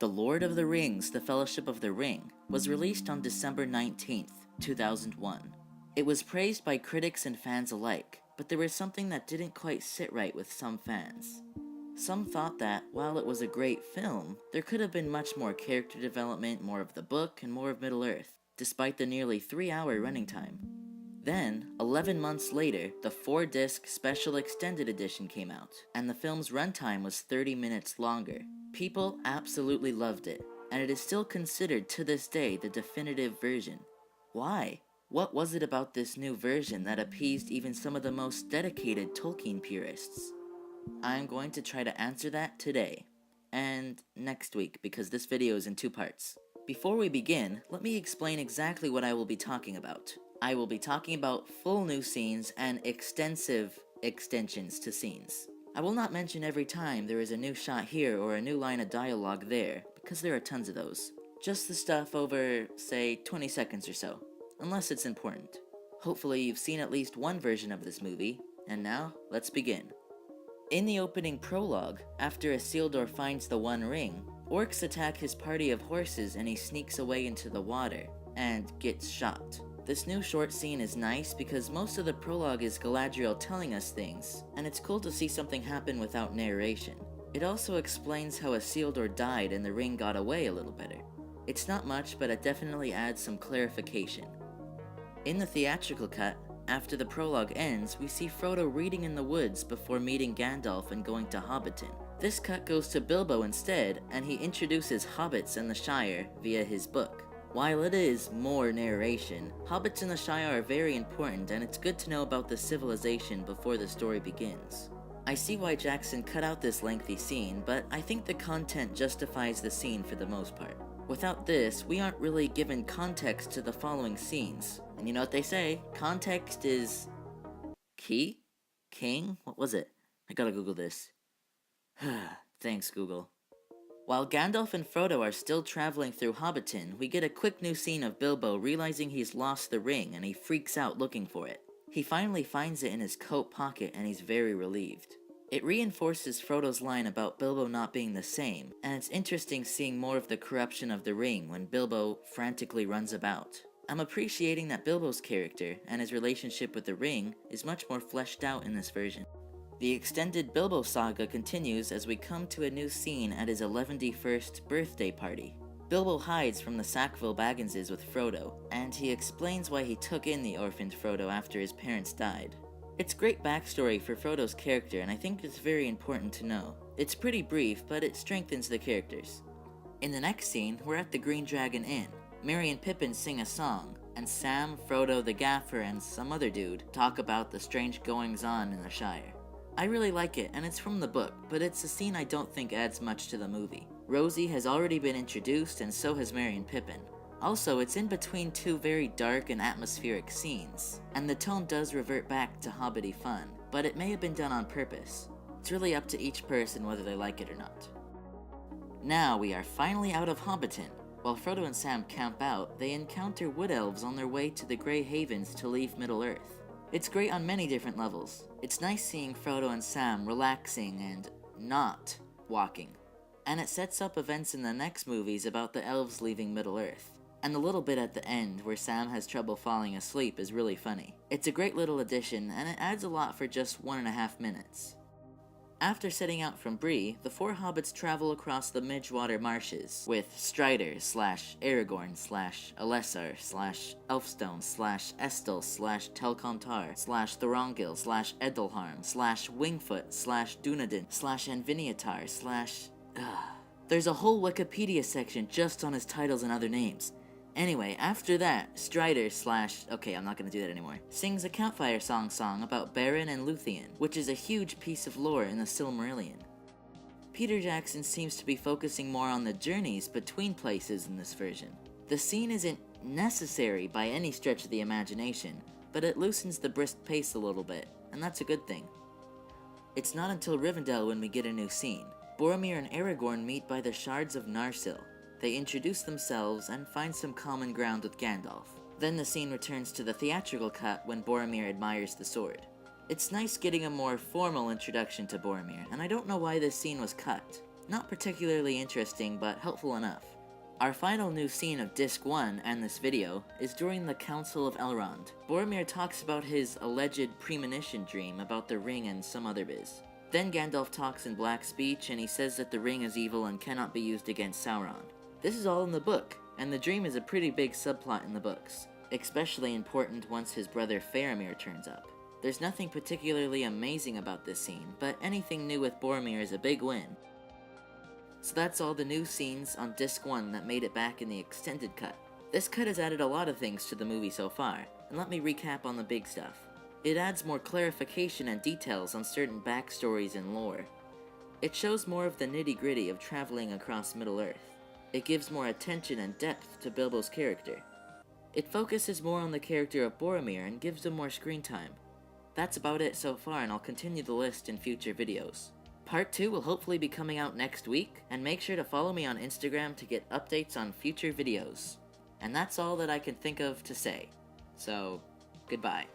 The Lord of the Rings: The Fellowship of the Ring was released on December 19th, 2001. It was praised by critics and fans alike, but there was something that didn't quite sit right with some fans. Some thought that, while it was a great film, there could have been much more character development, more of the book, and more of Middle-earth, despite the nearly 3-hour running time. Then, 11 months later, the 4-disc Special Extended Edition came out, and the film's runtime was 30 minutes longer. People absolutely loved it, and it is still considered to this day the definitive version. Why? What was it about this new version that appeased even some of the most dedicated Tolkien purists? I'm going to try to answer that today, and next week, because this video is in 2 parts. Before we begin, let me explain exactly what I will be talking about. I will be talking about full new scenes and extensive extensions to scenes. I will not mention every time there is a new shot here or a new line of dialogue there, because there are tons of those. Just the stuff over, say, 20 seconds or so, unless it's important. Hopefully you've seen at least one version of this movie, and now, let's begin. In the opening prologue, after Isildur finds the One Ring, orcs attack his party of horses and he sneaks away into the water, and gets shot. This new short scene is nice because most of the prologue is Galadriel telling us things, and it's cool to see something happen without narration. It also explains how Isildur died and the ring got away a little better. It's not much, but it definitely adds some clarification. In the theatrical cut, after the prologue ends, we see Frodo reading in the woods before meeting Gandalf and going to Hobbiton. This cut goes to Bilbo instead, and he introduces hobbits and the Shire via his book. While it is more narration, hobbits in the Shire are very important, and it's good to know about the civilization before the story begins. I see why Jackson cut out this lengthy scene, but I think the content justifies the scene for the most part. Without this, we aren't really given context to the following scenes. And you know what they say, context is key? King? What was it? I gotta Google this. Thanks, Google. While Gandalf and Frodo are still traveling through Hobbiton, we get a quick new scene of Bilbo realizing he's lost the ring and he freaks out looking for it. He finally finds it in his coat pocket and he's very relieved. It reinforces Frodo's line about Bilbo not being the same, and it's interesting seeing more of the corruption of the ring when Bilbo frantically runs about. I'm appreciating that Bilbo's character and his relationship with the ring is much more fleshed out in this version. The extended Bilbo saga continues as we come to a new scene at his 11th birthday party. Bilbo hides from the Sackville Bagginses with Frodo, and he explains why he took in the orphaned Frodo after his parents died. It's great backstory for Frodo's character, and I think it's very important to know. It's pretty brief, but it strengthens the characters. In the next scene, we're at the Green Dragon Inn. Merry and Pippin sing a song, and Sam, Frodo, the Gaffer, and some other dude talk about the strange goings-on in the Shire. I really like it, and it's from the book, but it's a scene I don't think adds much to the movie. Rosie has already been introduced, and so has Merry and Pippin. Also, it's in between 2 very dark and atmospheric scenes, and the tone does revert back to hobbity fun, but it may have been done on purpose. It's really up to each person whether they like it or not. Now we are finally out of Hobbiton. While Frodo and Sam camp out, they encounter wood elves on their way to the Grey Havens to leave Middle-earth. It's great on many different levels. It's nice seeing Frodo and Sam relaxing and not walking. And it sets up events in the next movies about the elves leaving Middle-earth. And the little bit at the end where Sam has trouble falling asleep is really funny. It's a great little addition, and it adds a lot for just 1.5 minutes. After setting out from Bree, the 4 hobbits travel across the Midgewater Marshes with Strider /Aragorn /Alessar Elfstone Estel Telcontar Thorongil Edelharm Wingfoot Dunedain Enviniatar There's a whole Wikipedia section just on his titles and other names. Anyway, after that, Strider okay, I'm not gonna do that anymore, sings a campfire song about Beren and Luthien, which is a huge piece of lore in the Silmarillion. Peter Jackson seems to be focusing more on the journeys between places in this version. The scene isn't necessary by any stretch of the imagination, but it loosens the brisk pace a little bit, and that's a good thing. It's not until Rivendell when we get a new scene. Boromir and Aragorn meet by the Shards of Narsil. They introduce themselves and find some common ground with Gandalf. Then the scene returns to the theatrical cut when Boromir admires the sword. It's nice getting a more formal introduction to Boromir, and I don't know why this scene was cut. Not particularly interesting, but helpful enough. Our final new scene of Disc 1 and this video is during the Council of Elrond. Boromir talks about his alleged premonition dream about the ring and some other biz. Then Gandalf talks in black speech and he says that the ring is evil and cannot be used against Sauron. This is all in the book, and the dream is a pretty big subplot in the books, especially important once his brother Faramir turns up. There's nothing particularly amazing about this scene, but anything new with Boromir is a big win. So that's all the new scenes on Disc 1 that made it back in the extended cut. This cut has added a lot of things to the movie so far, and let me recap on the big stuff. It adds more clarification and details on certain backstories and lore. It shows more of the nitty-gritty of traveling across Middle-earth. It gives more attention and depth to Bilbo's character. It focuses more on the character of Boromir and gives him more screen time. That's about it so far, and I'll continue the list in future videos. Part 2 will hopefully be coming out next week, and make sure to follow me on Instagram to get updates on future videos. And that's all that I can think of to say. So, goodbye.